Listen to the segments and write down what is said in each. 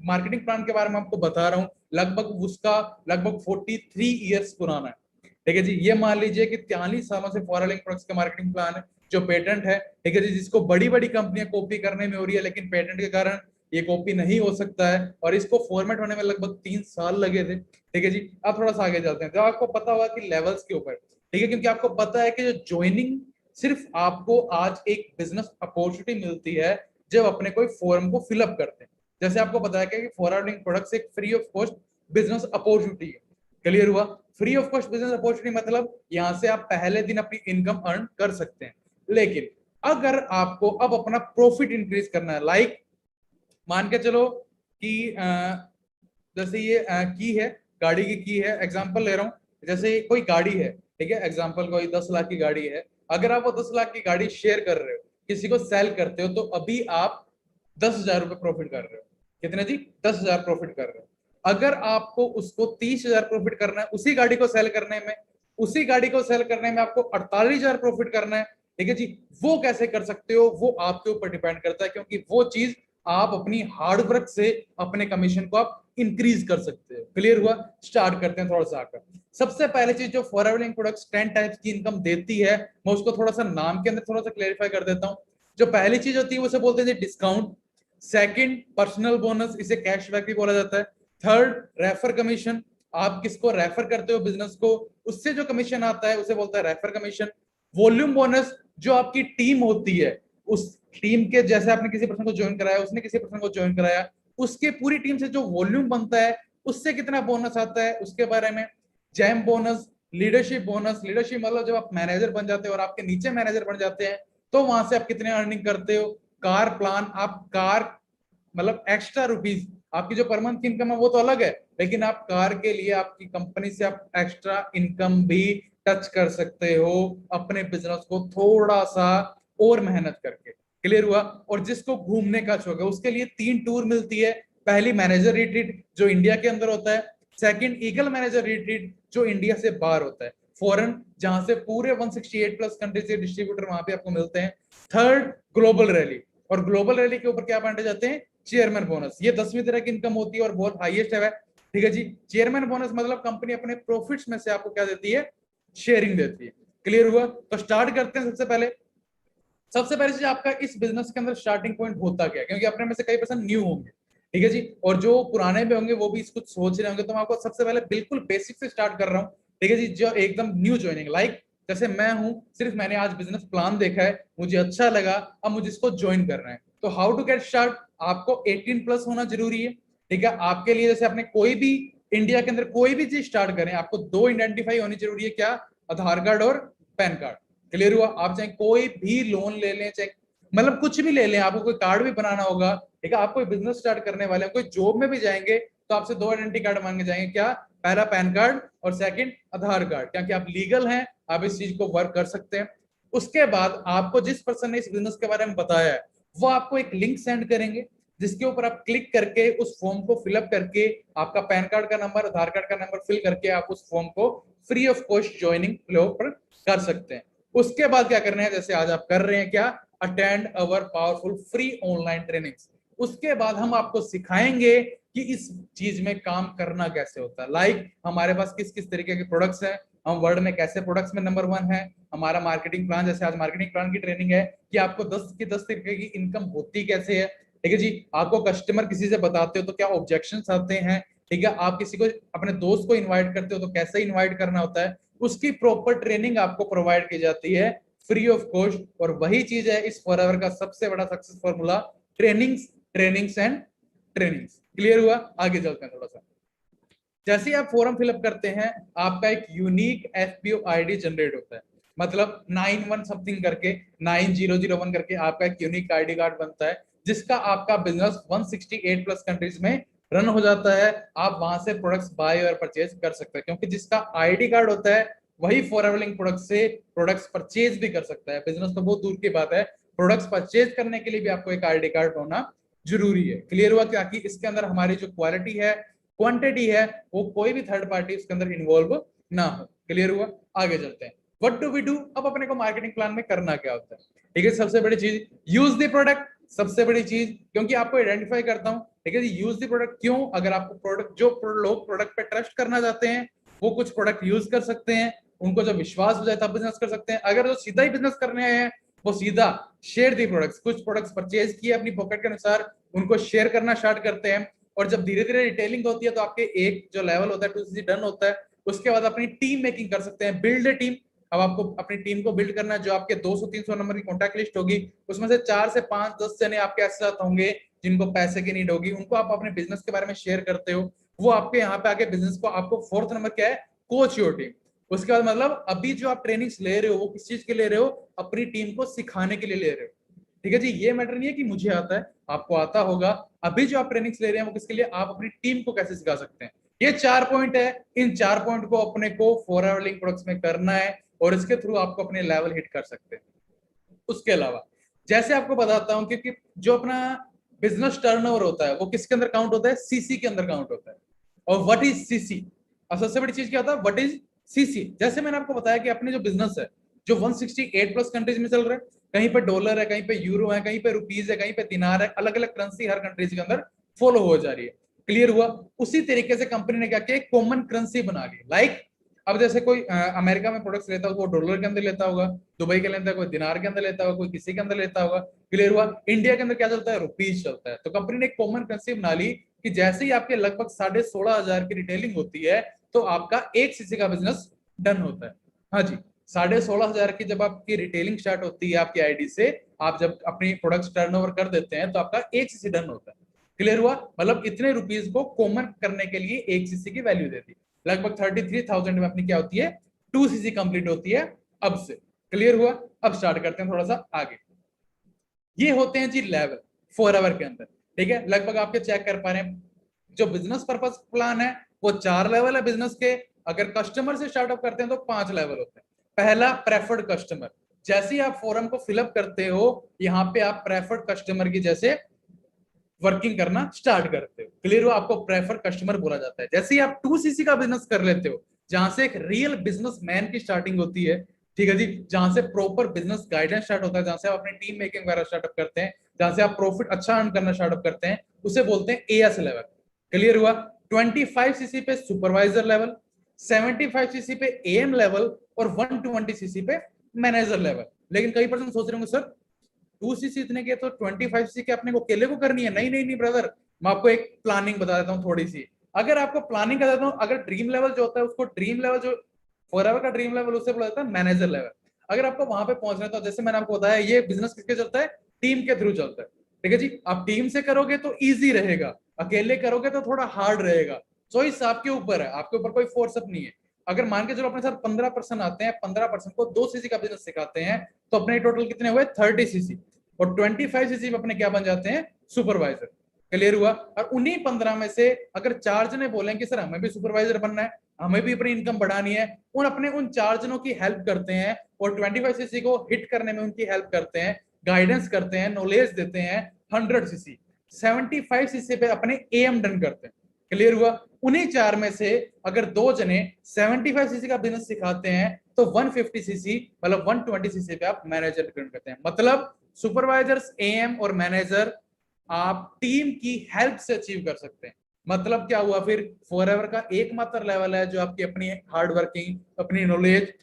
Marketing plan के बारे में आपको बता रहा हूँ, लगभग उसका लगभग 43 ईयर्स पुराना है। ठीक है जी, ये मान लीजिए कि 43 सालों से फॉरवर्डिंग प्रोडक्ट्स का मार्केटिंग प्लान है जो पेटेंट है। ठीक है जी, जिसको बड़ी बड़ी कंपनियां कॉपी करने में हो रही है, लेकिन पेटेंट के कारण ये कॉपी नहीं हो सकता है, और इसको फॉर्मेट होने में लगभग 3 साल लगे थे। ठीक है जी, अब थोड़ा सा आगे चलते हैं, जब आपको पता होगा कि लेवल्स के ऊपर। ठीक है, क्योंकि आपको पता है कि जो ज्वाइनिंग सिर्फ आपको आज एक बिजनेस अपॉर्चुनिटी मिलती है जब अपने कोई फॉर्म को फिलअप करते हैं। जैसे आपको पता है कि फॉरवर्डिंग प्रोडक्ट्स एक free of cost business opportunity है। क्लियर हुआ? Free of cost business opportunity मतलब यहां से आप पहले दिन अपनी इनकम अर्न कर सकते हैं। लेकिन अगर आपको अब अपना प्रॉफिट इंक्रीज करना है, लाइक मान के चलो कि जैसे ये की है, गाड़ी की है, एग्जांपल ले रहा हूं, जैसे कोई गाड़ी है। ठीक है, एग्जांपल कोई 10 लाख की गाड़ी है। अगर आप वो 10 लाख की गाड़ी शेयर कर रहे हो, किसी को सेल करते हो, तो अभी आप 10,000 रुपए प्रॉफिट कर रहे हो। कितने जी? 10,000 प्रॉफिट कर रहे हो। अगर आपको उसको 30,000 प्रॉफिट करना है, उसी गाड़ी को सेल करने में, आपको 48,000 प्रॉफिट करना है। ठीक है जी, वो कैसे कर सकते हो, वो आपके ऊपर डिपेंड करता है, क्योंकि वो चीज आप अपनी हार्ड वर्क से अपने कमीशन को आप इंक्रीज कर सकते हो। क्लियर हुआ? स्टार्ट करते हैं थोड़ा सा आकर। सबसे पहले चीज जो फॉरवर्डिंग प्रोडक्ट्स 10 टाइप्स की इनकम देती है, मैं उसको थोड़ा सा नाम के अंदर थोड़ा सा क्लेरिफाई कर देता हूं। जो पहली चीज होती है उसे बोलते हैं डिस्काउंट। सेकंड, पर्सनल बोनस, इसे कैशबैक भी बोला जाता है। थर्ड, रेफर कमीशन, आप किसको रेफर करते हो बिजनेस को, उससे जो कमीशन आता है उसे बोलता है रेफर कमीशन। वॉल्यूम बोनस, जो आपकी टीम होती है, उस टीम के, जैसे आपने किसी पर्सन को ज्वाइन कराया, उसने किसी पर्सन को ज्वाइन कराया, उसके पूरी टीम से जो वॉल्यूम बनता है उससे कितना बोनस आता है उसके बारे में। Jam bonus, leadership bonus, leadership मतलब जब आप मैनेजर बन जाते हो और आपके नीचे मैनेजर बन जाते हैं, तो वहां से आप कितने अर्निंग करते हो। कार प्लान, आप कार मतलब एक्स्ट्रा रुपीज, आपकी जो पर मंथ की इनकम है वो तो अलग है, लेकिन आप कार के लिए आपकी कंपनी से आप एक्स्ट्रा इनकम भी टच कर सकते हो अपने बिजनेस को थोड़ा सा और मेहनत करके। क्लियर हुआ? और जिसको घूमने का शौक है उसके लिए 3 टूर मिलती है। पहली, मैनेजर रिट्रीट, जो इंडिया के अंदर होता है। सेकंड, ईगल मैनेजर रिट्रीट, जो इंडिया से बाहर होता है, फॉरेन, जहां से पूरे 168 प्लस कंट्रीज के डिस्ट्रीब्यूटर वहां पे आपको मिलते हैं। थर्ड, ग्लोबल रैली, और ग्लोबल रैली के ऊपर क्या बांटे जाते हैं? Chairman bonus. ये 10वीं तरह की इनकम होती है और बहुत हाईएस्ट है। ठीक है जी, चेयरमैन बोनस मतलब कंपनी अपने प्रॉफिट्स में से आपको क्या देती है? शेयरिंग देती है। क्लियर हुआ? तो स्टार्ट करते हैं। सबसे पहले चीज, आपका इस बिजनेस के अंदर स्टार्टिंग पॉइंट होता क्या है, क्योंकि अपने में से कई पर्सन न्यू होंगे। ठीक है जी, और जो पुराने भी होंगे वो भी इसको सोच रहे होंगे, तो मैं आपको सबसे पहले बिल्कुल बेसिक से स्टार्ट कर रहा हूँ। ठीक है जी, जो एकदम न्यू ज्वाइनिंग, लाइक जैसे मैं हूं, सिर्फ मैंने आज बिजनेस प्लान देखा है, मुझे अच्छा लगा, अब मुझे इसको ज्वाइन करना है। तो हाउ टू गेट स्टार्ट? आपको 18 प्लस होना जरूरी है। ठीक है, आपके लिए जैसे आपने कोई भी इंडिया के अंदर कोई भी चीज स्टार्ट करें, आपको 2 आइडेंटिफाई होनी जरूरी है, क्या? आधार कार्ड और पैन कार्ड। क्लियर हुआ? आप चाहे कोई भी लोन ले लें, चाहे मतलब कुछ भी ले लें, आपको कोई कार्ड भी बनाना होगा, ठीक है, आप कोई बिजनेस स्टार्ट करने वाले हैं, कोई जॉब में भी जाएंगे, तो आपसे 2 आइडेंटिटी कार्ड मांगे जाएंगे, क्या? पहला पैन कार्ड और सेकंड आधार कार्ड, क्योंकि आप लीगल हैं, आप इस चीज को वर्क कर सकते हैं। उसके बाद आपको जिस पर्सन ने इस बिजनेस के बारे में बताया है, वो आपको एक लिंक सेंड करेंगे, जिसके ऊपर आप क्लिक करके उस फॉर्म को फिलअप करके आपका पैन कार्ड का नंबर, आधार कार्ड का नंबर फिल करके आप उस फॉर्म को फ्री ऑफ कॉस्ट ज्वाइनिंग पर कर सकते हैं। उसके बाद क्या करना है, जैसे आज आप कर रहे हैं, क्या? अटेंड अवर पावरफुल फ्री ऑनलाइन ट्रेनिंग्स। उसके बाद हम आपको सिखाएंगे कि इस चीज में काम करना कैसे होता है, लाइक हमारे पास किस किस तरीके के प्रोडक्ट्स हैं, हम वर्ल्ड में कैसे प्रोडक्ट्स में नंबर 1 है, हमारा मार्केटिंग प्लान, जैसे आज मार्केटिंग प्लान की ट्रेनिंग है कि आपको 10 की 10 तरीके की इनकम होती कैसे है। ठीक है जी, आपको कस्टमर किसी से बताते हो तो क्या ऑब्जेक्शन आते हैं। ठीक है, आप किसी को अपने दोस्त को इन्वाइट करते हो तो कैसे इन्वाइट करना होता है, उसकी प्रॉपर ट्रेनिंग आपको प्रोवाइड की जाती है फ्री ऑफ कॉस्ट। और वही चीज है इस फॉरएवर का सबसे बड़ा success formula, trainings, trainings and trainings. Clear हुआ? आगे चलते हैं थोड़ा सा। जैसे ही आप फॉर्म फिलअप करते हैं, आपका एक यूनिक एफपीओ आईडी जनरेट होता है, मतलब 91 समथिंग करके, 9001 करके आपका एक यूनिक आईडी कार्ड बनता है, जिसका आपका बिजनेस 168 प्लस कंट्रीज में रन हो जाता है। आप वहां से प्रोडक्ट्स बाय और परचेज कर सकते हैं, क्योंकि जिसका आईडी कार्ड होता है वही फॉरएवर लिंक प्रोडक्ट से प्रोडक्ट्स परचेज भी कर सकता है। बिजनेस तो बहुत दूर की बात है, प्रोडक्ट्स परचेज करने के लिए भी आपको एक आईडी कार्ड होना जरूरी है। क्लियर हुआ? ताकि इसके अंदर हमारी जो क्वालिटी है, क्वांटिटी है, वो कोई भी थर्ड पार्टी उसके अंदर इन्वॉल्व ना हो। क्लियर हुआ? आगे चलते हैं। What do we do? अब अपने को मार्केटिंग प्लान में करना क्या होता है? ठीक है, सबसे बड़ी चीज यूज द प्रोडक्ट, सबसे बड़ी चीज, क्योंकि आपको आइडेंटिफाई करता हूं। ठीक है जी। यूज द प्रोडक्ट क्यों? अगर आपको प्रोडक्ट, जो लोग प्रोडक्ट पे ट्रस्ट करना चाहते हैं वो कुछ प्रोडक्ट यूज कर सकते हैं, उनको जब विश्वास हो जाए तब बिजनेस कर सकते हैं। अगर जो सीधा ही बिजनेस करने आए हैं वो सीधा शेयर दी प्रोडक्ट्स, कुछ प्रोडक्ट्स परचेज किए अपनी पॉकेट के अनुसार, उनको शेयर करना स्टार्ट करते हैं। और जब धीरे धीरे रिटेलिंग होती है तो आपके एक जो लेवल होता है 2cc डन होता है, उसके बाद अपनी टीम मेकिंग कर सकते हैं, बिल्ड ए टीम। अब आपको अपनी टीम को बिल्ड करना है, जो आपके 200-300 नंबर की कॉन्टैक्ट लिस्ट होगी, उसमें से 4 से 5 10 जने आपके ऐसे साथ होंगे जिनको पैसे की नीड होगी, उनको आप अपने बिजनेस के बारे में शेयर करते हो, वो आपके यहाँ पे आके बिजनेस को, आपको फोर्थ नंबर क्या है, कोच योर टीम। उसके बाद मतलब अभी जो आप ट्रेनिंग्स ले रहे हो वो किस चीज के ले रहे हो, अपनी टीम को सिखाने के लिए ले रहे हो। ठीक है जी, ये मैटर नहीं है कि मुझे आता है, आपको आता होगा। अभी जो आप ट्रेनिंग्स ले रहे हैं वो किसके लिए, आप अपनी टीम को कैसे सिखा सकते हैं। ये 4 पॉइंट है, इन 4 पॉइंट को अपने को फॉरएवर लिंक प्रोडक्ट्स में करना है और इसके थ्रू आपको अपने लेवल हिट कर सकते हैं। उसके अलावा जैसे आपको बताता हूं, क्योंकि जो अपना बिजनेस टर्नओवर होता है वो किसके अंदर काउंट होता है, सीसी के अंदर काउंट होता है। और व्हाट इज सीसी, और सबसे बड़ी चीज क्या होता है, व्हाट इज सीसी। जैसे मैंने आपको बताया कि अपने जो बिजनेस है जो 168 प्लस कंट्रीज में चल रहा है, कहीं पे डॉलर है, कहीं पे यूरो है, कहीं पे रुपीज है, कहीं पे दिनार है, अलग अलग करेंसी हर कंट्रीज के अंदर फॉलो हो जा रही है। क्लियर हुआ? उसी तरीके से कंपनी ने क्या किया, कॉमन करेंसी बना ली। लाइक अब जैसे कोई अमेरिका में प्रोडक्ट्स लेता है वो डॉलर के अंदर लेता होगा, दुबई के लेता है, कोई दिनार के अंदर लेता होगा, कोई किसी के अंदर लेता होगा। क्लियर हुआ? इंडिया के अंदर क्या चलता है, रुपीज चलता है। तो कंपनी ने एक कॉमन करेंसी बना ली कि जैसे ही आपके लगभग 16,500 की रिटेलिंग होती है तो आपका 1 सीसी का बिजनेस डन होता है। हाँ जी, 16,500 की जब आपकी रिटेलिंग स्टार्ट होती है आपकी आईडी से, आप जब अपनी प्रोडक्ट्स टर्नओवर कर देते हैं तो आपका 1 सीसी डन होता है। क्लियर हुआ? मतलब इतने रुपीज को कॉमन करने के लिए 1 सीसी की वैल्यू देती है। लगभग 33,000 में अपनी क्या होती है, 2 सीसी कंप्लीट होती है अब से। क्लियर हुआ? अब स्टार्ट करते हैं थोड़ा सा आगे। ये होते हैं जी लेवल फॉरएवर के अंदर। ठीक है, लगभग आपके चेक कर पा रहे हैं जो बिजनेस पर्पस प्लान है वो 4 लेवल है बिजनेस के। अगर कस्टमर से स्टार्टअप करते हैं तो 5 लेवल होते हैं। पहला प्रेफर्ड कस्टमर, जैसे ही आप फॉर्म को फिलअप करते हो यहाँ पे आप प्रेफर्ड कस्टमर की जैसे वर्किंग करना स्टार्ट करते हो। क्लियर हो? आपको प्रेफर कस्टमर बोला जाता है। जैसे ही आप 2 सीसी का बिजनेस कर लेते हो, जहां से एक रियल बिजनेस मैन की स्टार्टिंग होती है, ठीक है जी, जहां से प्रॉपर बिजनेस गाइडेंस स्टार्ट होता है, जहां से आप अपनी टीम मेकिंग वगैरह स्टार्टअप करते हैं, जहां से आप प्रॉफिट अच्छा अर्न करना स्टार्टअप करते हैं, उसे बोलते हैं एएस लेवल। क्लियर हुआ? 25 सीसी पे सुपरवाइजर लेवल, 75 सीसी पे एएम लेवल और 120 सीसी पे मैनेजर लेवल। लेकिन कई पर्सन सोच रहे होंगे सर 2 सीसी इतने के तो 25 सीसी के अपने को अकेले को करनी है। नहीं नहीं नहीं ब्रदर, मैं आपको एक प्लानिंग बता देता हूँ थोड़ी सी। अगर आपको प्लानिंग कर देता हूँ, अगर ड्रीम लेवल जो होता है उसको ड्रीम लेवल, जो फॉरएवर का ड्रीम लेवल, उससे बोला जाता है मैनेजर लेवल। अगर आपको वहां पे पहुंचना है तो जैसे मैंने आपको बताया ये बिजनेस किसके चलता है, टीम के थ्रू चलता है। ठीक है जी, आप टीम से करोगे तो ईजी रहेगा, अकेले करोगे तो थोड़ा हार्ड रहेगा। चॉइस आपके ऊपर है, आपके ऊपर कोई फोर्स अप नहीं है। अगर मान के चलो अपने साथ 15% आते हैं, 15% को 2 सीसी का बिजनेस सिखाते हैं, तो अपने टोटल कितने हुए, 30 सीसी। और 25 सीसी में अपने क्या बन जाते हैं, सुपरवाइजर। क्लियर हुआ? और उन्हीं 15 में से अगर 4 जने बोले कि सर हमें भी सुपरवाइजर बनना है, हमें भी अपनी इनकम बढ़ानी है, उन 4 जनों की हेल्प करते हैं और 25 सीसी को हिट करने में उनकी हेल्प करते हैं, गाइडेंस करते हैं, नॉलेज देते हैं। 100 सीसी 75 सीसी पे अपने एम डन करते हैं। क्लियर हुआ? उन्हीं 4 में से अगर 2 जने 75 सीसी का बिजनेस सिखाते हैं तो 150 सीसी मतलब 120 सीसी पे आप मैनेजर ट्रेन करते हैं। मतलब सुपरवाइजर्स, एएम और मैनेजर आप टीम की हेल्प से अचीव कर सकते हैं। मतलब क्या हुआ फिर, फॉरएवर का एकमात्र लेवल है जो आपकी अपनी हार्ड वर्किंग, अपनी नॉलेज,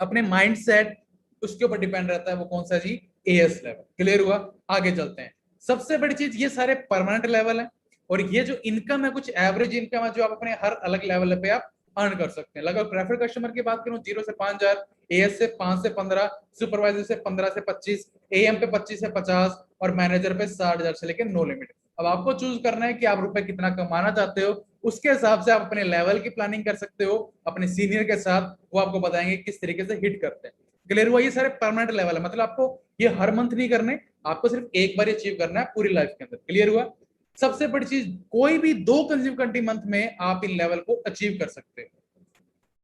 अपने माइंडसेट, उसके ऊपर डिपेंड रहता है। वो कौन सा जी, एएस लेवल। क्लियर हुआ? आगे चलते हैं। सबसे बड़ी चीज, ये सारे परमानेंट लेवल है और ये जो इनकम है कुछ एवरेज इनकम है जो आप अपने हर अलग लेवल पे आप अर्न कर सकते हैं। लगभग प्रेफर कस्टमर की बात करूं 0 से 5,000, एएस से 5 से 15, सुपरवाइजर से 15 से 25, एएम पे 25 से 50 और मैनेजर पे 60,000 से लेकर नो लिमिट। अब आपको चूज करना है कि आप रुपए कितना कमाना चाहते हो, उसके हिसाब से आप अपने लेवल की प्लानिंग कर सकते हो अपने सीनियर के साथ, वो आपको बताएंगे किस तरीके से हिट करते हैं। क्लियर हुआ? ये सारे परमानेंट लेवल है, मतलब आपको ये हर मंथ नहीं करने, आपको सिर्फ एक बार अचीव करना है पूरी लाइफ के अंदर। क्लियर हुआ? सबसे बड़ी चीज, कोई भी 2 कंज्यूमर मंथ में आप इन लेवल को अचीव कर सकते हो।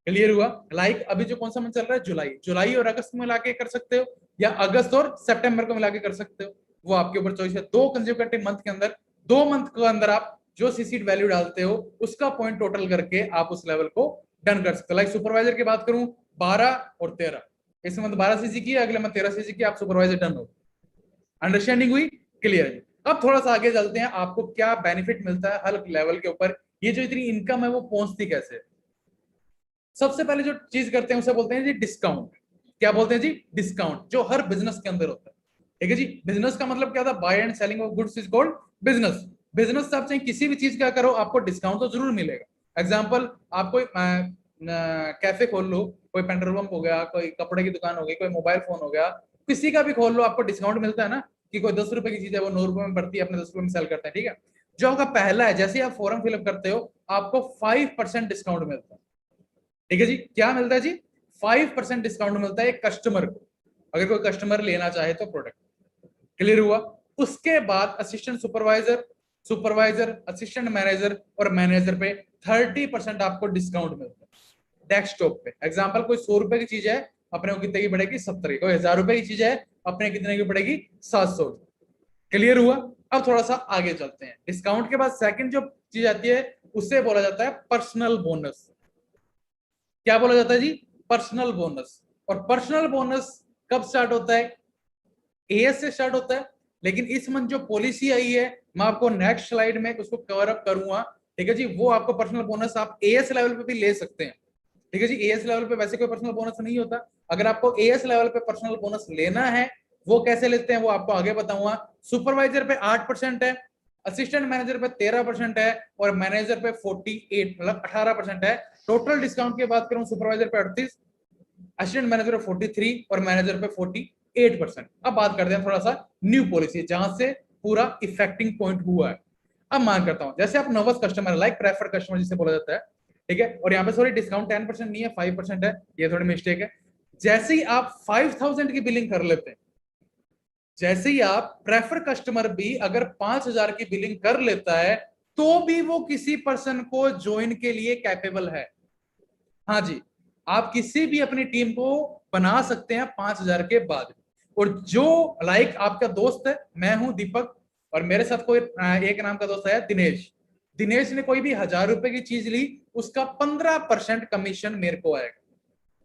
क्लियर हुआ? लाइक अभी जो कौन सा मंथ चल रहा है, जुलाई और अगस्त में मिला के कर सकते हो या अगस्त और सितंबर को मिला के कर सकते हो, वो आपके ऊपर चॉइस है। 2 कंज्यूमर मंथ के अंदर, 2 मंथ के अंदर आप जो सीसी वैल्यू डालते हो उसका पॉइंट टोटल करके आप उस लेवल को डन कर सकते हो। लाइक सुपरवाइजर की बात करूं 12 और 13, इस मंथ 12 सीसी की, अगले मंथ 13 सीसी की, आप सुपरवाइजर डन हो। अंडरस्टैंडिंग हुई? क्लियर है? अब थोड़ा सा आगे चलते हैं, आपको क्या बेनिफिट मिलता है हर लेवल के ऊपर, ये जो इतनी इनकम है वो पहुंचती कैसे। सबसे पहले जो चीज करते हैं उसे बोलते हैं जी डिस्काउंट। क्या बोलते हैं जी, डिस्काउंट, जो हर बिजनेस के अंदर होता है। ठीक है जी, बिजनेस का मतलब क्या था, buy and selling of goods is called business. Business से आप चाहे किसी भी चीज का करो, आपको डिस्काउंट तो जरूर मिलेगा। एग्जाम्पल, आप कोई कैफे खोल लो, कोई पेट्रोल पंप हो गया, कोई कपड़े की दुकान हो गई, कोई मोबाइल फोन हो गया, किसी का भी खोल लो, आपको डिस्काउंट मिलता है ना, कि कोई 10 रुपए की चीज है वो 9 रुपए में पड़ती है, अपने 10 रुपए में सेल करते हैं। ठीक है, जो आपका पहला है, जैसे आप फॉर्म फिलअप करते हो आपको 5% डिस्काउंट मिलता है। ठीक है जी, क्या मिलता है जी, 5% डिस्काउंट मिलता है एक कस्टमर को, अगर कोई कस्टमर लेना चाहे तो प्रोडक्ट। क्लियर हुआ। उसके बाद assistant supervisor, supervisor, assistant manager और मैनेजर पे 30% आपको डिस्काउंट मिलता है डेस्कटॉप पे। एग्जांपल, कोई 100 रुपए की चीज है, अपने को कितने की पड़ेगी, 70 की। कोई 1000 रुपए की चीज है, अपने कितने की पड़ेगी, 700। क्लियर हुआ। अब थोड़ा सा आगे चलते हैं, डिस्काउंट के बाद सेकंड जो चीज आती है उससे बोला जाता है पर्सनल बोनस। क्या बोला जाता है जी, पर्सनल बोनस। और पर्सनल बोनस कब स्टार्ट होता है, एएस से स्टार्ट होता है। लेकिन इस मंथ जो पॉलिसी आई है, मैं आपको नेक्स्ट स्लाइड में उसको कवर अप करूंगा। ठीक है जी, वो आपको पर्सनल बोनस आप एएस लेवल पे भी ले सकते हैं। ठीक है जी, एएस लेवल पे वैसे कोई पर्सनल बोनस नहीं होता। अगर आपको एएस लेवल पे पर्सनल बोनस लेना है, वो कैसे लेते हैं वो आपको आगे बताऊंगा। सुपरवाइजर पे 8% है, असिस्टेंट मैनेजर पे 13% है, और मैनेजर पे 48 मतलब 18% है। टोटल डिस्काउंट की बात करूं, सुपरवाइजर पे 38, असिस्टेंट मैनेजर पे 43 और मैनेजर पे 48%। अब बात करते हैं थोड़ा सा न्यू पॉलिसी, जहां से पूरा इफेक्टिंग पॉइंट हुआ है। अब मान करता हूं, जैसे आप nervous customer, like prefer customer जिसे बोला जाता है। ठीक है, और यहाँ पे सॉरी डिस्काउंट 10% नहीं है, 5% है, ये थोड़ी मिस्टेक है। जैसे ही आप 5000 की बिलिंग कर लेते हैं, जैसे ही आप प्रेफर कस्टमर भी अगर 5000 की बिलिंग कर लेता है, तो भी वो किसी पर्सन को ज्वाइन के लिए कैपेबल है। हाँ जी, आप किसी भी अपनी टीम को बना सकते हैं 5000 के बाद। और जो लाइक आपका दोस्त है, मैं हूं दीपक, और मेरे साथ कोई एक नाम का दोस्त है दिनेश। दिनेश ने कोई भी 1000 रुपए की चीज ली, उसका 15% कमीशन मेरे को आएगा।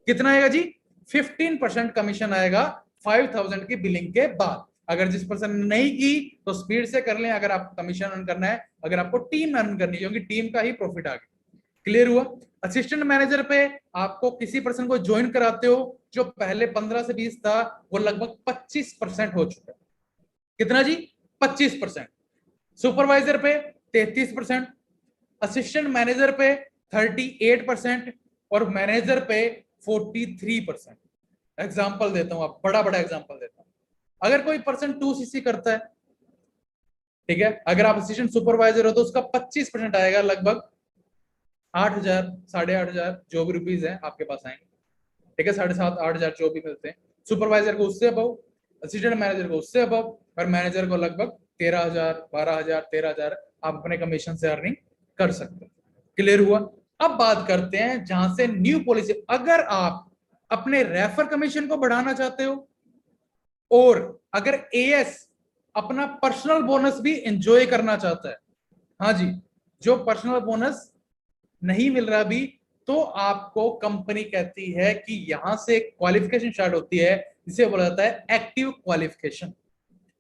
कितना आएगा जी, 15% कमीशन आएगा 5000 की बिलिंग के बाद। अगर जिस पर्सन ने नहीं की तो स्पीड से कर लें, अगर आपको कमीशन अर्न करना है, अगर आपको टीम अर्न करनी है, क्योंकि टीम का ही प्रॉफिट आ गया। क्लियर हुआ। असिस्टेंट मैनेजर पे आपको किसी पर्सन को ज्वाइन कराते हो, जो पहले 15 से 20 था, वो लगभग 25% हो चुका है। कितना जी, 25%। सुपरवाइजर पे 33%, असिस्टेंट मैनेजर पे 38% और मैनेजर पे 43%। एग्जाम्पल देता हूं, आप बड़ा बड़ा एग्जाम्पल देता हूं। अगर कोई पर्सन 2 सीसी करता है, ठीक है, अगर आप असिस्टेंट सुपरवाइजर हो तो उसका 25% आएगा, लगभग 8000, 8500 जो भी रुपीज है आपके पास आएंगे। ठीक है, 7,500-8,000 जो भी मिलते हैं। सुपरवाइजर को उससे अबव, असिस्टेंट मैनेजर को उससे अबव, और मैनेजर को लगभग 13,000, 12,000, 13,000 आप अपने कमीशन से अर्निंग कर सकते हैं। क्लियर हुआ। अब बात करते हैं जहां से न्यू पॉलिसी, अगर आप अपने रेफर कमीशन को बढ़ाना चाहते हो, और अगर एएस अपना पर्सनल बोनस भी एंजॉय करना चाहता है, हाँ जी, जो पर्सनल बोनस नहीं मिल रहा अभी, तो आपको कंपनी कहती है कि यहां से क्वालिफिकेशन स्टार्ट होती है, जिसे बोला जाता है एक्टिव क्वालिफिकेशन।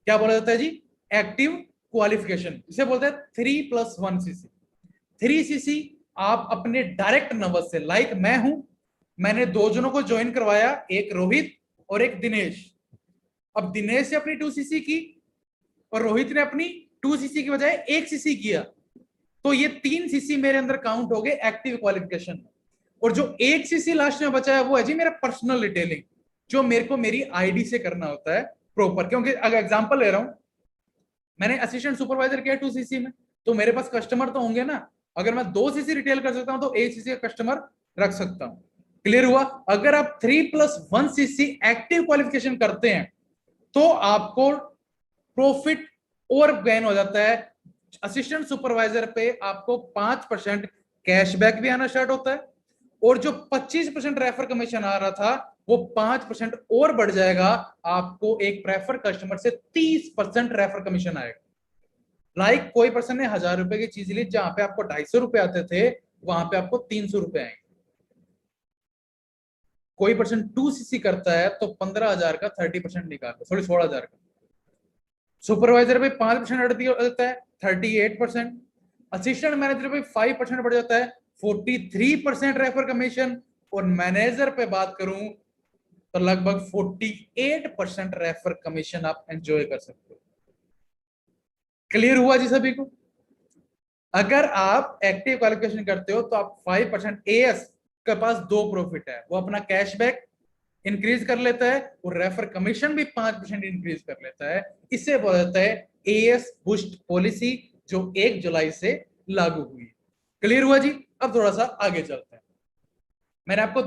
क्या बोला जाता है जी, एक्टिव क्वालिफिकेशन, जिसे बोलते हैं 3+1 सीसी। 3 सीसी आप अपने डायरेक्ट नंबर से, लाइक मैं हूं, मैंने 2 जनों को ज्वाइन करवाया, एक रोहित और एक दिनेश। अब दिनेश ने अपनी 2 सीसी की और रोहित ने अपनी 2 सीसी की बजाय 1 सीसी किया, तो ये 3 सीसी मेरे अंदर काउंट हो गए एक्टिव क्वालिफिकेशन। और जो 1 सीसी लास्ट में बचा है वो है जी मेरा पर्सनल रिटेलिंग, जो मेरे को मेरी आईडी से करना होता है प्रॉपर। क्योंकि अगर एग्जांपल ले रहा हूं, मैंने असिस्टेंट सुपरवाइजर किया 2 सीसी में, तो मेरे पास कस्टमर तो होंगे ना। अगर मैं 2 सीसी रिटेल कर सकता हूं तो 1 सीसी का कस्टमर रख सकता हूं। क्लियर हुआ। अगर आप 3+1 सीसी एक्टिव क्वालिफिकेशन करते हैं, तो आपको प्रॉफिट और गेन हो जाता है। असिस्टेंट सुपरवाइजर पे आपको 5% कैशबैक भी आना स्टार्ट होता है, और जो 25% रेफर कमीशन आ रहा था वो 5% और बढ़ जाएगा, आपको एक प्रेफर कस्टमर से 30% रेफर कमीशन आएगा। लाइक कोई पर्सन ने 1000 रुपए की चीज ली, जहां पे आपको 250 रुपए आते थे, वहां पे आपको 300 रुपए आएंगे। कोई पर्सन 2 सीसी करता है तो 15,000 का 30% निकाल, सॉरी 16,000 का, सुपरवाइजर पे 5% बढ़ जाता है 38%, असिस्टेंट मैनेजर पे 5% बढ़ जाता है 43% रेफर कमीशन, और मैनेजर पे बात करूं तो लगभग 48% रेफर कमीशन आप एंजॉय कर सकते हो। क्लियर हुआ जी सभी को? अगर आप एक्टिव क्वालिफिकेशन करते हो तो आप 5% एएस के पास दो प्रॉफिट है, वो अपना कैशबैक इंक्रीज कर लेता है और रेफर कमीशन भी 5% इंक्रीज कर लेता है। इसे बोला जाता है एएस बूस्ट पॉलिसी, जो 1 जुलाई से लागू हुई। क्लियर हुआ जी? अब थोड़ा सा आगे चलते हैं। मैंने आपको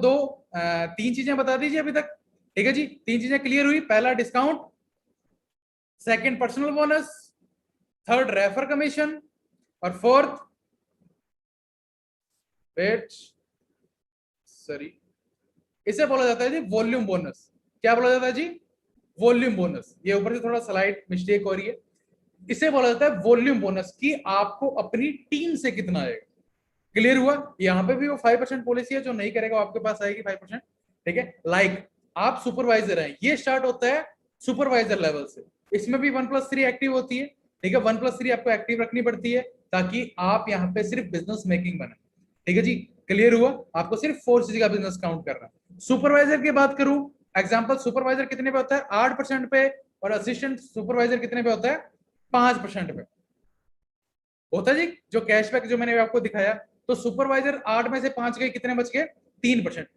तीन चीजें बता दीजिए अभी तक, ठीक है जी? तीन चीजें क्लियर हुई। पहला discount, second personal bonus, third refer commission, और फोर्थ वेट सॉरी इसे बोला जाता है जी वॉल्यूम बोनस। क्या बोला जाता है जी? Volume bonus. ये ऊपर से थोड़ा स्लाइड मिस्टेक हो रही है। इसे बोला जाता है वॉल्यूम बोनस कि आपको अपनी टीम से कितना आएगा। क्लियर हुआ? यहाँ पे भी वो 5% पॉलिसी है, जो नहीं करेगा आपके पास आएगी 5%। ठीक है, लाइक आप सुपरवाइजर हैं, ये स्टार्ट होता है सुपरवाइजर लेवल से। इसमें भी 1+3 एक्टिव होती है। ठीक है, 1+3 आपको एक्टिव रखनी पड़ती है ताकि आप यहाँ पे सिर्फ बिजनेस मेकिंग बने। ठीक है जी, क्लियर हुआ? आपको सिर्फ 4 का बिजनेस काउंट करना। सुपरवाइजर की बात करूं, एग्जांपल सुपरवाइजर कितने पे होता है? 8% पे, और असिस्टेंट सुपरवाइजर कितने पे होता है? 5% पे होता है जी। जो कैशबैक जो मैंने आपको दिखाया, तो सुपरवाइजर 8 में से 5 गए, कितने बच गए? 3%।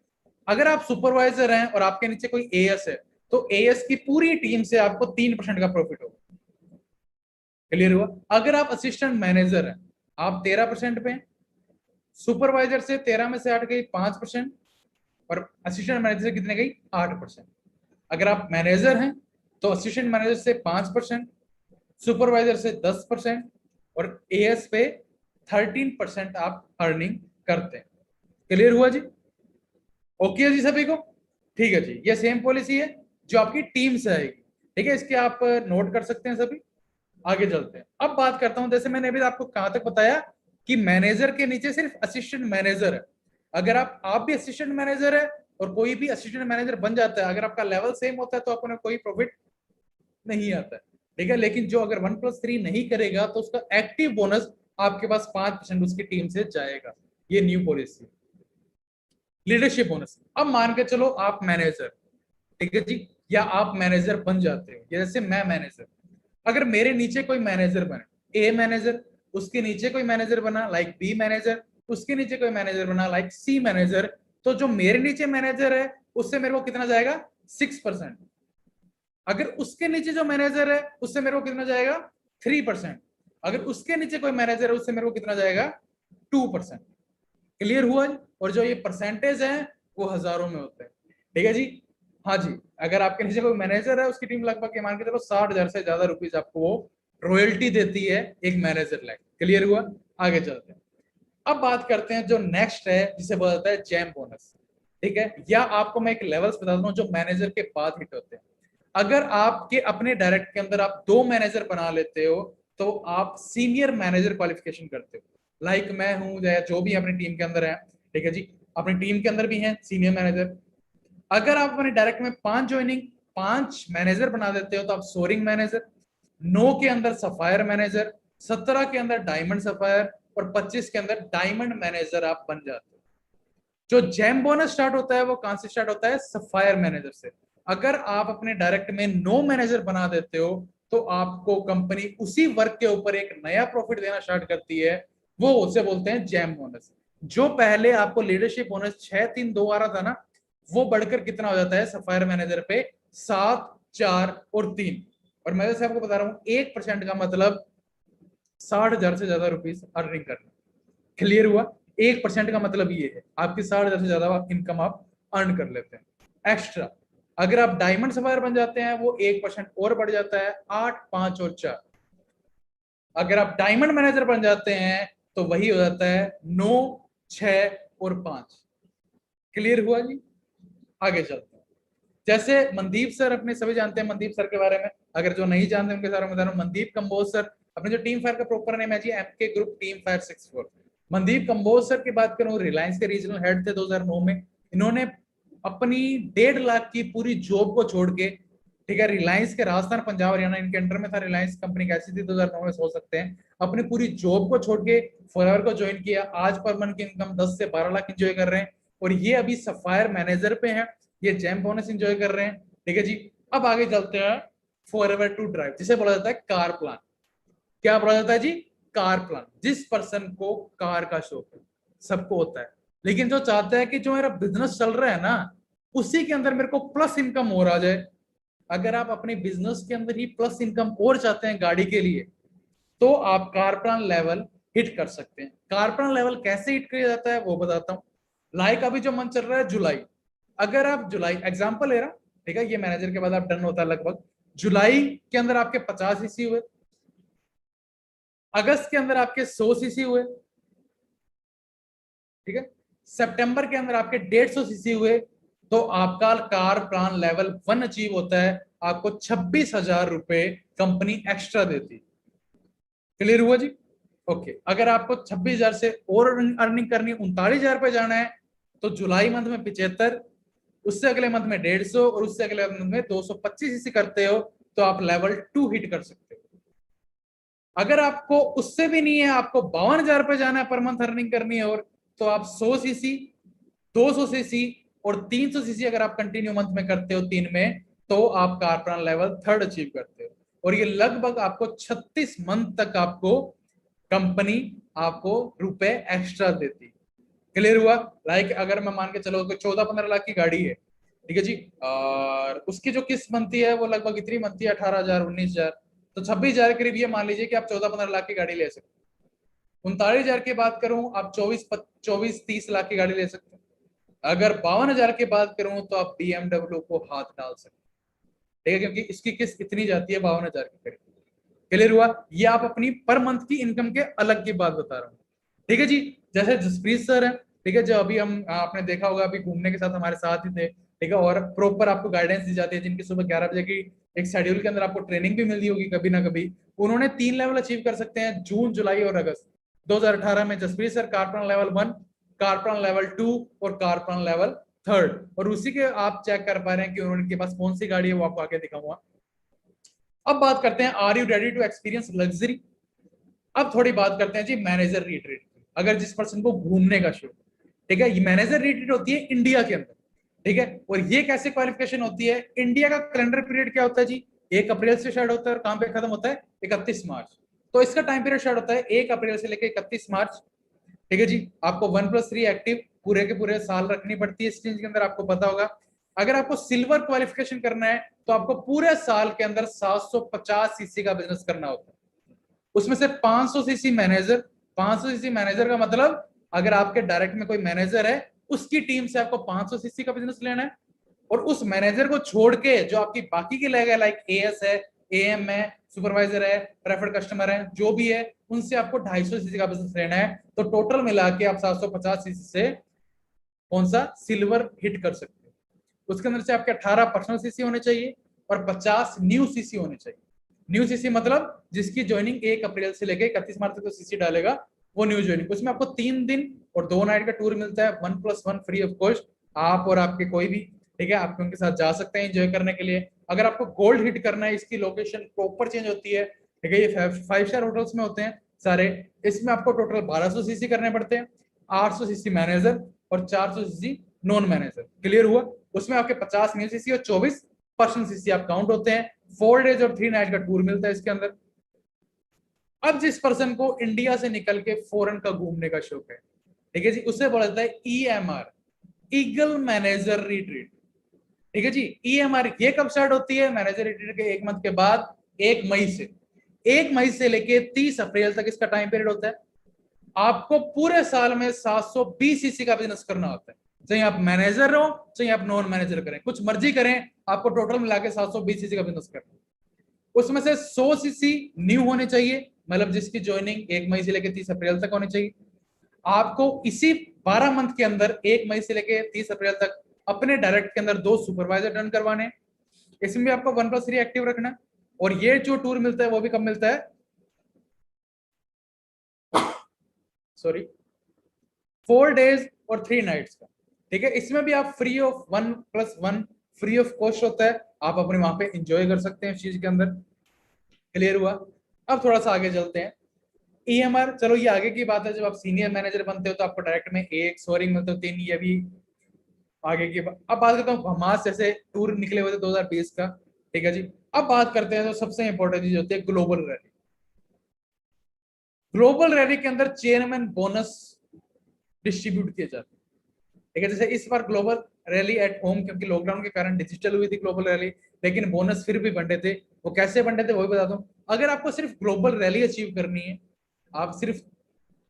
अगर आप सुपरवाइजर हैं और आपके नीचे कोई एएस है, तो एएस की पूरी टीम से आपको 3% का प्रॉफिट होगा। क्लियर हुआ? अगर आप असिस्टेंट मैनेजर हैं, आप 13% पे, सुपरवाइजर से 13 में से 8 गई 5%, और असिस्टेंट मैनेजर से कितने गई? 8%। अगर आप मैनेजर हैं तो असिस्टेंट मैनेजर से 5%, सुपरवाइजर से 10%, और एएस पे 13% आप अर्निंग करते हैं। क्लियर हुआ जी? ओके है जी सभी को? ठीक है जी, ये सेम पॉलिसी है जो आपकी टीम से आएगी। ठीक है, इसके आप नोट कर सकते हैं सभी। आगे चलते हैं। अब बात करता हूं, जैसे मैंने अभी आपको कहां तक बताया कि मैनेजर के नीचे सिर्फ असिस्टेंट मैनेजर है। अगर आप भी असिस्टेंट मैनेजर है और कोई भी असिस्टेंट मैनेजर बन जाता है, अगर आपका लेवल सेम होता है तो आपको कोई प्रॉफिट नहीं आता है। ठीक है, लेकिन जो अगर 1+3 नहीं करेगा तो उसका एक्टिव बोनस आपके पास 5% उसकी टीम से जाएगा। ये न्यू पॉलिसी। लीडरशिप बोनस, अब मान के चलो आप मैनेजर, ठीक है जी, या आप मैनेजर बन जाते हो, जैसे मैं मैनेजर, अगर मेरे नीचे कोई मैनेजर बने, ए मैनेजर, उसके नीचे कोई मैनेजर बना लाइक बी मैनेजर, उसके नीचे कोई मैनेजर बना लाइक सी मैनेजर, तो जो मेरे नीचे मैनेजर है उससे मेरे को कितना जाएगा? 6%। अगर उसके नीचे जो मैनेजर है उससे मेरे को कितना जाएगा? 3%। अगर उसके नीचे कोई मैनेजर है उससे मेरे को कितना जाएगा? 2%। क्लियर हुआ? और जो ये परसेंटेज है वो हजारों में होते हैं। ठीक है जी? हाँ जी, अगर आपके नीचे कोई मैनेजर है उसकी टीम लगभग मान के चलो 60,000 से ज्यादा रुपीज आपको वो रॉयल्टी देती है एक मैनेजर लाइक। क्लियर हुआ? आगे चलते हैं। अब बात करते हैं जो नेक्स्ट है जिसे बोला जाता है जैम बोनस। ठीक है, या आपको मैं एक लेवल्स बता दूं जो मैनेजर के बाद हिट होते हैं। अगर आपके अपने डायरेक्ट के अंदर आप 2 मैनेजर बना लेते हो तो आप सीनियर मैनेजर क्वालिफिकेशन करते हो। लाइक मैं हूं या जो भी अपनी टीम के अंदर है, ठीक है जी, अपनी टीम के अंदर भी है सीनियर मैनेजर। अगर आप अपने डायरेक्ट में 5 ज्वाइनिंग 5 मैनेजर बना देते हो तो आप सोरिंग मैनेजर, 9 के अंदर सफायर मैनेजर, 17 के अंदर डायमंड सफायर, और 25 के अंदर डायमंड मैनेजर आप बन जाते हो। जो जैम बोनस स्टार्ट होता है वो कहां से स्टार्ट होता है? सफायर मैनेजर से। अगर आप अपने डायरेक्ट में 9 मैनेजर बना देते हो तो आपको कंपनी उसी वर्क के ऊपर एक नया प्रॉफिट देना स्टार्ट करती है, वो उसे बोलते हैं जैम बोनस। जो पहले आपको लीडरशिप बोनस 6-3-2 आ रहा था ना, वो बढ़कर कितना हो जाता है सफायर मैनेजर पे? 7-4-3। और मैं जैसे आपको बता रहा हूं 1% का मतलब 60,000 से ज्यादा रुपीज अर्निंग करना। क्लियर हुआ? 1% का मतलब ये है आपकी 60,000 से ज्यादा इनकम आप अर्न कर लेते हैं एक्स्ट्रा। अगर आप डायमंड सफायर बन जाते हैं वो 1% और बढ़ जाता है, 8-5-4। अगर आप डायमंड मैनेजर बन जाते हैं तो वही हो जाता है 9-6-5। क्लियर हुआ जी? आगे चलते हैं। जैसे मनदीप सर, अपने सभी जानते हैं मनदीप सर के बारे में, अगर जो नहीं जानते उनके बारे में बता रहा हूं। मनदीप कंबोज सर, अपने जो टीम फायर का प्रॉपर नेम है जी MK group team fire 64। Mandeep Kamboj sir की बात करूं, रिलायंस के रीजनल हेड थे 2009 में। इन्होंने अपनी 1.5 लाख की पूरी जॉब को छोड़ के, ठीक है। रिलायंस के राजस्थान पंजाब हरियाणा इनके अंडर में था। रिलायंस कंपनी कैसी थी 2009 में, सोच सकते हैं। अपनी पूरी जॉब को छोड़ के फॉरएवर को ज्वाइन किया। आज पर मंथ की इनकम 10 से 12 लाख एंजॉय कर रहे हैं, और ये अभी सफायर मैनेजर पे हैं। ये जैम बोनस एंजॉय कर रहे हैं, ठीक है जी। अब आगे चलते हैं फॉरएवर टू ड्राइव, जिसे बोला जाता है कार प्लान। क्या बोला जाता है जी? Car plan. जिस पर्सन को कार का शौक है, सबको होता है, लेकिन जो चाहता है कि जो मेरा बिजनेस चल रहा है ना, उसी के अंदर मेरे को प्लस इनकम और आ जाए। अगर आप अपने बिजनेस के अंदर ही प्लस इनकम और चाहते हैं गाड़ी के लिए, तो आप कार प्लान लेवल हिट कर सकते हैं। कार प्लान लेवल कैसे हिट किया जाता है वो बताता हूँ। लाइक अभी जो मंथ चल रहा है जुलाई, अगर आप जुलाई एग्जांपल ले रहा, ठीक है, ये मैनेजर के बाद आप डन होता है लगभग। जुलाई के अंदर आपके 50 सीसी हुए, अगस्त के अंदर आपके 100 सीसी हुए, ठीक है, सितंबर के अंदर आपके 150 सीसी हुए, तो आपका कार प्लान लेवल 1 अचीव होता है। आपको 26,000 रुपए कंपनी एक्स्ट्रा देती। क्लियर हुआ जी? ओके। अगर आपको 26,000 से और अर्निंग करनी, 39,000 पे जाना है, तो जुलाई मंथ में 75, उससे अगले मंथ में 150, और उससे अगले मंथ में 225 सीसी करते हो, तो आप लेवल 2 हिट कर सकते हो। अगर आपको उससे भी नहीं है, आपको 52,000 पे जाना है पर मंथ अर्निंग करनी है, और तो आप 100 सीसी, 200 सीसी और 300 सीसी अगर आप कंटिन्यू मंथ में करते हो 3 में, तो आप कार प्लान लेवल 3 अचीव करते हो। और ये लगभग आपको 36 मंथ तक आपको कंपनी आपको रुपए एक्स्ट्रा देती। क्लियर हुआ? लाइक अगर मैं मान के चलो कि 14-15 लाख की गाड़ी है, ठीक है जी, और उसकी जो किस्त बनती है वो लगभग इतनी बनती है 18,000 19,000, तो 26,000 करीब ये मान लीजिए कि आप 14-15 लाख की गाड़ी ले सकते हो। 39,000 की बात करूं, आप 24-30 लाख की गाड़ी ले सकते हो। अगर 52,000 की बात करूं, तो आप BMW को हाथ डाल सकते हो, ठीक है, क्योंकि इसकी किस्त इतनी जाती है 52,000 के करीब। क्लियर हुआ? ये आप अपनी पर मंथ की इनकम के अलग की बात बता रहा हूँ, ठीक है जी। जैसे जसप्रीत सर है, ठीक है, जो अभी हम आपने देखा होगा अभी घूमने के साथ हमारे साथ ही थे, ठीक है, और प्रॉपर आपको गाइडेंस दी जाती है, जिनकी सुबह 11 बजे की एक शेड्यूल के अंदर आपको ट्रेनिंग भी मिलती होगी कभी ना कभी। उन्होंने 3 लेवल अचीव कर सकते हैं, जून जुलाई और अगस्त 2018 में। जसप्रीत सर कारप्रन लेवल 1, कारप्रन लेवल 2 और कारप्रन लेवल 3, और उसी के आप चेक कर पा रहे हैं कि उनके पास कौन सी गाड़ी है, वो आपको आगे दिखाऊंगा। अब बात करते हैं, are you ready to experience luxury? अब थोड़ी बात करते हैं जी मैनेजर रिट्रीट। अगर जिस पर्सन को घूमने का शौक, ठीक है, ये मैनेजर रिट्रीट होती है इंडिया के अंदर, ठीक है। और ये कैसे क्वालिफिकेशन होती है? इंडिया का कैलेंडर पीरियड क्या होता है जी? 1 अप्रैल से स्टार्ट होता है और कहां पे खत्म होता है? 31 मार्च। तो इसका टाइम पीरियड स्टार्ट होता है 1 अप्रैल से लेकर 31 मार्च, ठीक है जी। आपको 1+3 एक्टिव पूरे के पूरे साल रखनी पड़ती है इस चीज के अंदर, आपको पता होगा। अगर आपको सिल्वर क्वालिफिकेशन करना है, तो आपको पूरे साल के अंदर 750 सीसी का बिजनेस करना होता है। उसमें से 500 सीसी मैनेजर। 500 सीसी मैनेजर का मतलब, अगर आपके डायरेक्ट में कोई मैनेजर है, उसकी टीम से आपको 500 सीसी का बिजनेस लेना है। और उस मैनेजर को छोड़ के जो आपकी बाकी के लेग है, लाइक एएस है, एएम है, सुपरवाइजर है, प्रेफर्ड कस्टमर है, जो भी है, उनसे आपको 250 सीसी का बिजनेस लेना है। तो टोटल मिला के आप 750 सीसी से कौन सा सिल्वर हिट कर सकते हो। उसके अंदर से आपके 18 पर्सनल सीसी होने चाहिए और 50 न्यू सीसी होने चाहिए। न्यू सीसी मतलब जिसकी ज्वाइनिंग 1 अप्रैल से लेकर 31 मार्च तक तो सीसी डालेगा, वो न्यू ज्वाइनिंग। उसमें आपको 3 दिन और 2 नाइट का टूर मिलता है, 1+1 फ्री ऑफ कॉस्ट। आप और आपके कोई भी, ठीक है, आप उनके साथ जा सकते हैं एंजॉय करने के लिए। अगर आपको गोल्ड हिट करना है, इसकी लोकेशन प्रॉपर चेंज होती है, ठीक है, ये 5 स्टार होटल्स में होते हैं सारे। इसमें आपको टोटल 1200 सीसी करने पड़ते हैं, 800 सीसी मैनेजर और 400 सीसी नॉन मैनेजर। क्लियर हुआ? उसमें आपके 50 न्यू सीसी और 24 पर्सनल सीसी आप काउंट होते हैं। 4 डेज और 3 नाइट का टूर मिलता है इसके अंदर। अब जिस पर्सन को इंडिया से निकल के फॉरेन का घूमने का शौक है, ठीक है जी, उसे बोला जाता है ईएमआर, ईगल मैनेजर रिट्रीट, ठीक है जी। ईएमआर ये कब स्टार्ट होती है? मैनेजर रिट्रीट के 1 मंथ के बाद, 1 मई से। 1 मई से लेके 30 अप्रैल तक इसका टाइम पीरियड होता है। आपको पूरे साल में 720 सीसी का बिजनेस करना होता है, चाहे आप मैनेजर हो चाहे आप नॉन मैनेजर करें, कुछ मर्जी करें, आपको टोटल मिला के 720 सीसी का बिजनेस करना है। उसमें से 100 सीसी न्यू होने चाहिए, मतलब जिसकी ज्वाइनिंग 1 मई से लेकर 30 अप्रैल तक होनी चाहिए। आपको इसी 12 मंथ के अंदर 1 मई से लेकर 30 अप्रैल तक अपने डायरेक्ट के अंदर 2 सुपरवाइजर डन करवाने। इसमें भी आपको 1+3 एक्टिव रखना। और ये जो टूर मिलता है वो भी कब मिलता है? सॉरी, 4 डेज और 3 नाइट्स का, ठीक है। इसमें भी आप free of 1+1 free of cost होता है, आप अपने वहां पे एंजॉय कर सकते हैं इस चीज के अंदर। क्लियर हुआ? अब थोड़ा सा आगे चलते हैं। ईएमआर, चलो ये आगे की बात है, जब आप सीनियर मैनेजर बनते हो तो आपको डायरेक्ट में एक सोअरिंग मतलब 3, ये भी आगे की बात। अब बात करता हूँ हमास जैसे टूर निकले हुए थे 2020 का, ठीक है जी। अब बात करते हैं तो सबसे इंपॉर्टेंट चीज होती है ग्लोबल रैली। ग्लोबल रैली के अंदर चेयरमैन बोनस डिस्ट्रीब्यूट किए जाते हैं, ठीक है। जैसे इस बार ग्लोबल रैली एट होम, क्योंकि लॉकडाउन के कारण डिजिटल हुई थी ग्लोबल रैली, लेकिन बोनस फिर भी बंटे थे। वो कैसे बंटे थे वो भी बता दूं। अगर आपको सिर्फ ग्लोबल रैली अचीव करनी है, आप सिर्फ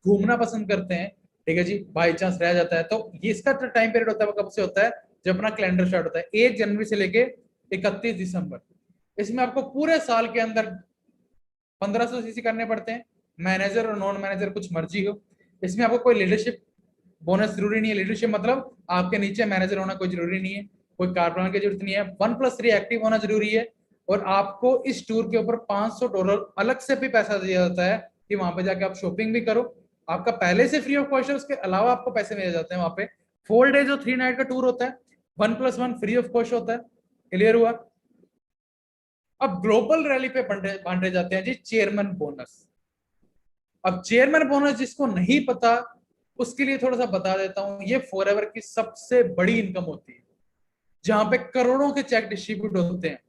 घूमना पसंद करते हैं, ठीक है जी, बाई चांस रह जाता है, तो ये इसका टाइम पीरियड होता है वो कब से होता है, जब अपना कैलेंडर स्टार्ट होता है 1 जनवरी से लेके 31 दिसंबर। इसमें आपको पूरे साल के अंदर 1500 सीसी करने पड़ते हैं, मैनेजर और नॉन मैनेजर कुछ मर्जी हो। इसमें आपको कोई लीडरशिप बोनस जरूरी नहीं है। लीडरशिप मतलब आपके नीचे मैनेजर होना कोई जरूरी नहीं है, कोई कारप्लान की जरूरत नहीं है, 1+3 एक्टिव होना जरूरी है। और आपको इस टूर के ऊपर $500 अलग से भी पैसा दिया जाता है कि वहां पे जाके आप शॉपिंग भी करो। आपका पहले से फ्री ऑफ कॉस्ट है, उसके अलावा आपको पैसे मिल जाते हैं वहां पे। 4 डेज और 3 नाइट का टूर होता है, 1+1 फ्री ऑफ कॉस्ट होता है। क्लियर हुआ? अब ग्लोबल रैली पे बांटे जाते हैं जी चेयरमैन बोनस। अब चेयरमैन बोनस जिसको नहीं पता उसके लिए थोड़ा सा बता देता हूं, ये फॉरएवर की सबसे बड़ी इनकम होती है, जहां पे करोड़ों के चेक डिस्ट्रीब्यूट होते हैं,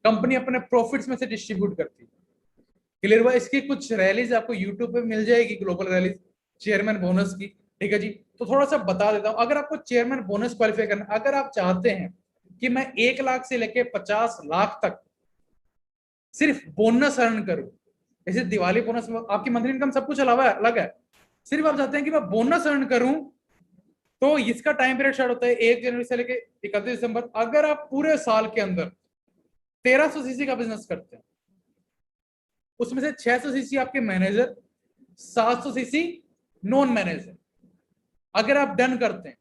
कंपनी अपने प्रॉफिट्स में से डिस्ट्रीब्यूट करती है। क्लियर हुआ? इसकी कुछ रैलीज आपको यूट्यूब पे मिल जाएगी, ग्लोबल रैलीज चेयरमैन बोनस की, ठीक है जी। तो थोड़ा सा बता देता हूं, अगर आपको चेयरमैन बोनस क्वालिफाई करना, अगर आप चाहते हैं कि मैं 1 लाख से लेके 50 लाख तक सिर्फ बोनस अर्न करूं, जैसे दिवाली बोनस में आपकी मंथली इनकम सब कुछ अलावा अलग है, सिर्फ आप चाहते हैं कि मैं बोनस अर्न करूं, तो इसका टाइम पीरियड स्टार्ट होता है 1 जनवरी से लेके 31 दिसंबर। अगर आप पूरे साल के अंदर 1300 सीसी का बिजनेस करते हैं, उसमें से 600 सीसी आपके मैनेजर, 700 सीसी नॉन मैनेजर, अगर आप डन करते हैं,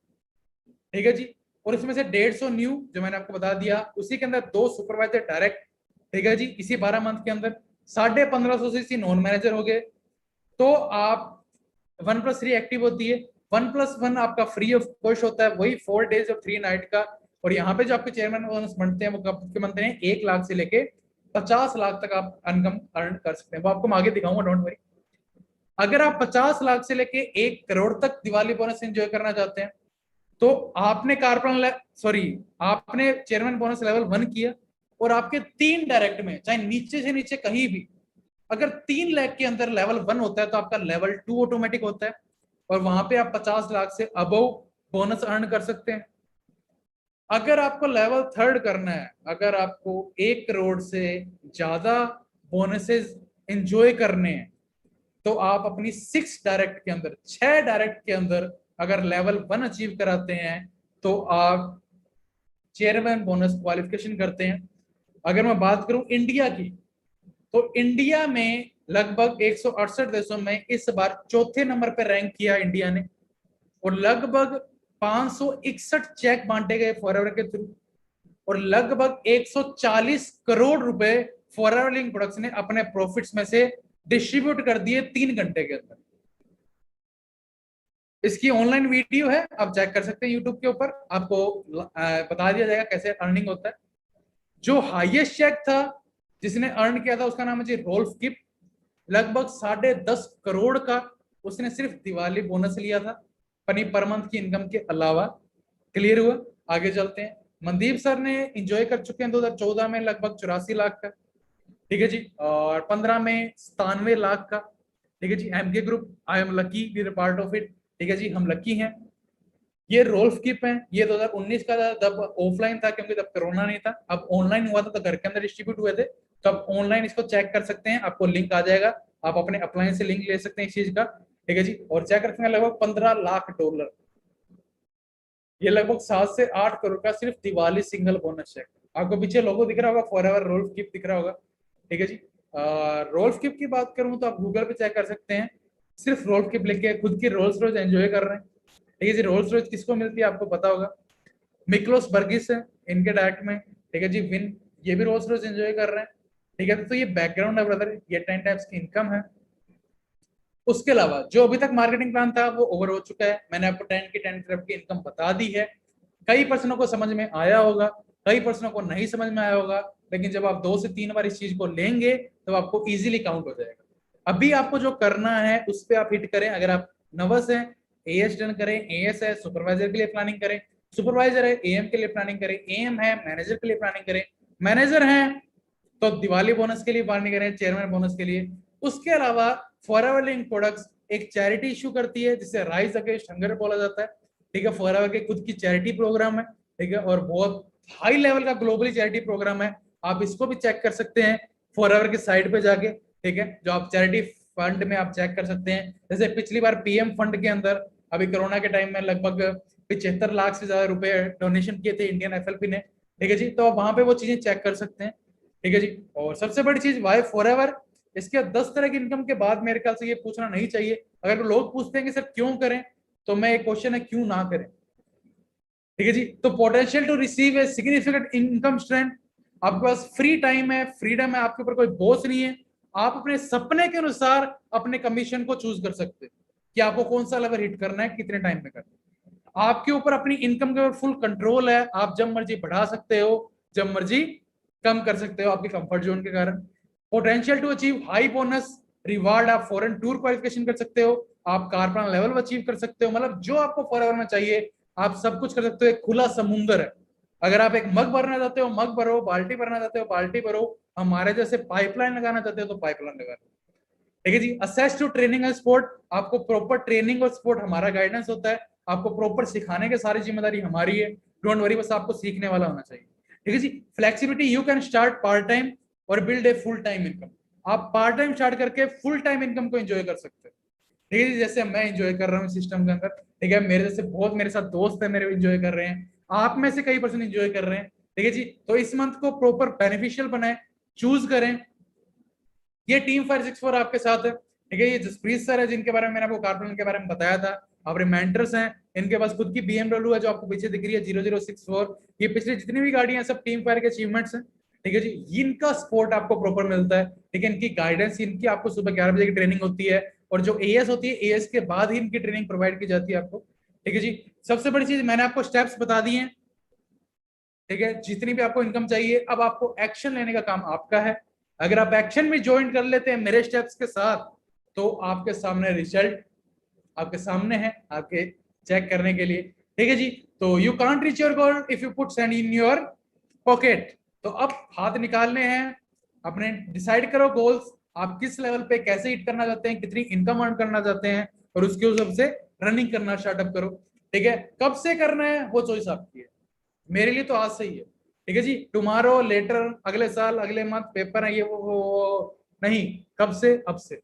ठीक है जी, और इसमें से 150 न्यू जो मैंने आपको बता दिया, उसी के अंदर 2 सुपरवाइजर डायरेक्ट, ठीक है जी, इसी 12 मंथ के अंदर 1550 सीसी नॉन मैनेजर हो गए, तो आप 1+3 एक्टिव होती है। 1+1 आपका फ्री ऑफ कॉस्ट होता है, वही 4 डेज और 3 नाइट का। और यहाँ पे जो आपके चेयरमैन बोनस बनते हैं वो कब के बनते हैं, 1 लाख से लेके 50 लाख तक आप इनकम अर्न कर सकते हैं। वो आपको मैं आगे दिखाऊंगा, डोंट वरी। अगर आप 50 लाख से लेके 1 करोड़ तक दिवाली बोनस एंजॉय करना चाहते हैं, तो आपने कारप्लान सॉरी आपने चेयरमैन बोनस लेवल 1 किया, और आपके 3 डायरेक्ट में, चाहे नीचे से नीचे कहीं भी, अगर 3 लाख के अंदर लेवल 1 होता है तो आपका लेवल 2 ऑटोमेटिक होता है, और वहां पे आप 50 लाख से अबव बोनस अर्न कर सकते हैं। अगर आपको लेवल 3 करना है, अगर आपको 1 करोड़ से ज्यादा बोनसेस एंजॉय करने हैं, तो आप अपनी 6 डायरेक्ट के अंदर, 6 डायरेक्ट के अंदर अगर लेवल 1 अचीव कराते हैं, तो आप चेयरमैन बोनस क्वालिफिकेशन करते हैं। अगर मैं बात करूं इंडिया की, तो इंडिया में लगभग 168 देशों में इस बार चौथे नंबर पर रैंक किया इंडिया ने, और लगभग 561 चेक बांटे गए फॉरएवर के थ्रू, और लगभग 140 करोड़ रुपए फॉरएवर लिंक प्रोडक्ट्स ने अपने प्रॉफिट्स में से डिस्ट्रीब्यूट कर दिए 3 घंटे के अंदर। इसकी ऑनलाइन वीडियो है, आप चेक कर सकते हैं यूट्यूब के ऊपर, आपको बता दिया जाएगा कैसे अर्निंग होता है। जो हाईएस्ट चेक था जिसने अर्न किया था उसका नाम है जी रोल्फ किप, लगभग 10.5 करोड़ का उसने सिर्फ दिवाली बोनस लिया था अपनी पर मंथ की इनकम के अलावा। क्लियर हुआ? आगे चलते हैं। मनदीप सर ने एंजॉय कर चुके हैं 2014 में लगभग 84 लाख का, ठीक है जी, और 15 में 97 लाख का, ठीक है जी। MK group, I am lucky we are part of it, ठीक है जी, हम लकी हैं। ये रोल्फ किप है, ये 2019 का था, तब ऑफलाइन था क्योंकि तब कोरोना नहीं था। अब ऑनलाइन हुआ था तो घर के अंदर डिस्ट्रीब्यूट हुए थे, तो अब ऑनलाइन इसको चेक कर सकते हैं, आपको लिंक आ जाएगा, आप अपने अप्लायंस से लिंक ले सकते हैं इस चीज का, ठीक है जी। और चेक रखेंगे लगभग $15 लाख। ये लगभग 7 से 8 करोड़ का सिर्फ दिवाली सिंगल बोनस चेक। आपको पीछे लोगो दिख रहा होगा, फॉरएवर रोल्फ किप दिख रहा होगा, ठीक है जी। रोल्फ किप की बात करूं तो आप गूगल पे चेक कर सकते हैं, सिर्फ रोल्फ किप लिख के खुद की रोल्स रॉयस एंजॉय कर रहे हैं, ठीक है जी। रोल्स रॉयस किसको मिलती है आपको पता होगा, मिक्लोस बर्गिस है इनके डायरेक्ट में, ठीक है जी। विन, ये भी रोल्स रॉयस एंजॉय कर रहे हैं, ठीक है। तो ये बैकग्राउंड है ब्रदर, ये 10 टाइप्स की इनकम है। उसके अलावा जो अभी तक मार्केटिंग प्लान था वो ओवर हो चुका है, मैंने आपको 10 की 10 तरफ की इनकम बता दी है। कई पर्सनों को समझ में आया होगा, कई पर्सनों को नहीं समझ में आया होगा, लेकिन जब आप 2 से 3 बार इस चीज को लेंगे तो आपको इजीली काउंट हो जाएगा। अभी आपको जो करना है उस पर आप हिट करें। अगर आप नर्वस हैं, एएस डन करें, एएस है सुपरवाइजर के लिए प्लानिंग करें, सुपरवाइजर है एएम के लिए प्लानिंग करें, एएम है मैनेजर के लिए प्लानिंग करें, मैनेजर है तो दिवाली बोनस के लिए प्लानिंग करें, चेयरमैन बोनस के लिए। उसके अलावा फॉरएवर लिंक प्रोडक्ट्स एक चैरिटी इशू करती है जिसे राइज अगेंस्ट हंगर बोला जाता है, ठीक है। फॉरएवर के खुद की चैरिटी प्रोग्राम है, ठीक है, और बहुत हाई लेवल का ग्लोबली चैरिटी प्रोग्राम है। आप इसको भी चेक कर सकते हैं फॉरएवर की साइट पे जाके, ठीक है, जो आप चैरिटी फंड में आप चेक कर सकते हैं। जैसे पिछली बार पीएम फंड के अंदर अभी कोरोना के टाइम में लगभग 75 लाख से ज्यादा रुपए डोनेशन किए थे इंडियन एफएलपी ने, ठीक है जी। तो आप वहां पे वो चीजें चेक कर सकते हैं, ठीक है जी। और सबसे बड़ी चीज वाई फॉरएवर, इसके 10 तरह की इनकम के बाद मेरे ख्याल से ये पूछना नहीं चाहिए। अगर लोग पूछते हैं कि सर क्यों करें, तो मैं एक क्वेश्चन है क्यों ना करें, ठीक है जी। तो potential to receive a significant income strength, आपके पास फ्री टाइम है, फ्रीडम है, आपके ऊपर कोई बोझ नहीं है। आप अपने सपने के अनुसार अपने कमीशन को चूज कर सकते हैं कि आपको कौन सा लेवल हिट करना है, कितने टाइम में करना है। आपके ऊपर अपनी इनकम के ऊपर फुल कंट्रोल है, आप जब मर्जी बढ़ा सकते हो, जब मर्जी कम कर सकते हो आपके कंफर्ट जोन के कारण। Potential to achieve high bonus reward, आप फॉरेन टूर क्वालिफिकेशन कर सकते हो, आप कारपोरेट लेवल अचीव कर सकते हो, मतलब जो आपको फॉरएवर में चाहिए आप सब कुछ कर सकते हो। एक खुला समुंदर है, अगर आप एक मग भरना चाहते हो मग भरो, बाल्टी भरना चाहते हो बाल्टी भरो, हमारे जैसे पाइपलाइन लगाना चाहते हो तो पाइपलाइन लगा लो, ठीक है जी। Access to training and support, आपको प्रॉपर ट्रेनिंग और स्पोर्ट हमारा गाइडेंस होता है, आपको प्रॉपर सिखाने की सारी जिम्मेदारी हमारी है, डोंट वरी, बस आपको सीखने वाला होना चाहिए, ठीक है जी। Flexibility, you can start part time और build a full time income. आप पार्ट टाइम स्टार्ट करके फुल टाइम इनकम को एंजॉय कर सकते हैं, ठीक है जी। जैसे मैं एंजॉय कर रहा हूँ सिस्टम के अंदर, ठीक है, मेरे जैसे बहुत मेरे साथ दोस्त है मेरे एंजॉय कर रहे हैं, आप में से कई पर्सन एंजॉय कर रहे हैं, ठीक है जी। तो इस मंथ को प्रॉपर बेनिफिशियल बनाए, चूज करें। ये टीम 564 आपके साथ है, ठीक है। ये जसप्रीत सर है जिनके बारे में मैंने आपको कारपोरेट के बारे में बताया था, हमारे मेंटर्स हैं, इनके पास खुद की BMW है जो आपको पीछे दिख रही है 0064। ये पिछले जितनी भी गाड़ियां सब टीम फायर के अचीवमेंट्स हैं, ठीक है जी। इनका सपोर्ट आपको प्रॉपर मिलता है, ठीक है। इनकी गाइडेंस, इनकी आपको सुबह 11 बजे की ट्रेनिंग होती है, और जो एएस होती है एएस के बाद ही इनकी ट्रेनिंग प्रोवाइड की जाती है आपको, ठीक है जी। सबसे बड़ी चीज मैंने आपको स्टेप्स बता दिए हैं, ठीक है। जितनी भी आपको इनकम चाहिए, अब आपको एक्शन लेने का काम आपका है। अगर आप एक्शन में ज्वाइन कर लेते हैं मेरे स्टेप्स के साथ, तो आपके सामने रिजल्ट आपके सामने है, आपके चेक करने के लिए, ठीक है जी। तो you can't reach your goal if you put sand in your pocket. तो अब हाथ निकालने हैं अपने, डिसाइड करो गोल्स, आप किस लेवल पे कैसे हिट करना चाहते हैं, कितनी इनकम अर्न करना चाहते हैं, और उसके हिसाब से रनिंग करना स्टार्टअप करो, ठीक है। कब से करना है वो चॉइस आपकी है, मेरे लिए तो आज से ही है, ठीक है जी। टुमारो, लेटर, अगले साल, अगले मंथ पेपर है, ये वो नहीं, कब से, अब से।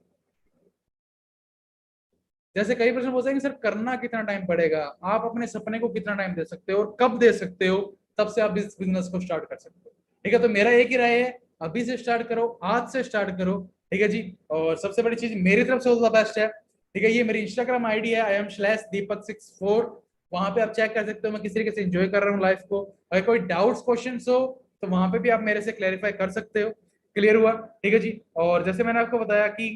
जैसे कई प्रश्न पूछते हैं कि सर करना कितना टाइम पड़ेगा, आप अपने सपने को कितना टाइम दे सकते हो और कब दे सकते हो, तब से आप इस बिजनेस को स्टार्ट कर सकते हो, ठीक है। तो मेरा एक ही राय है, अभी से स्टार्ट करो, आज से स्टार्ट करो, ठीक है जी। और सबसे बड़ी चीज मेरी तरफ से बेस्ट है, ठीक है। ये मेरी इंस्टाग्राम आईडी है, Iam/Deepak64, वहां पे आप चेक कर सकते हो मैं किस तरीके से एंजॉय कर रहा हूँ लाइफ को। अगर कोई डाउट्स क्वेश्चन हो तो वहां पे भी आप मेरे से क्लैरिफाई कर सकते हो। क्लियर हुआ, ठीक है जी। और जैसे मैंने आपको बताया कि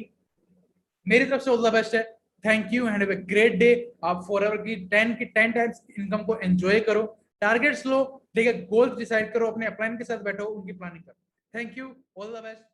मेरी तरफ से ऑल द बेस्ट है, thank you and have a great day. आप फॉरएवर की 10 टाइम्स इनकम को एंजॉय करो, टारगेट्स लो, ठीक है, गोल्स डिसाइड करो, अपने अपलाइन के साथ बैठो, उनकी प्लानिंग करो। Thank you, all the best.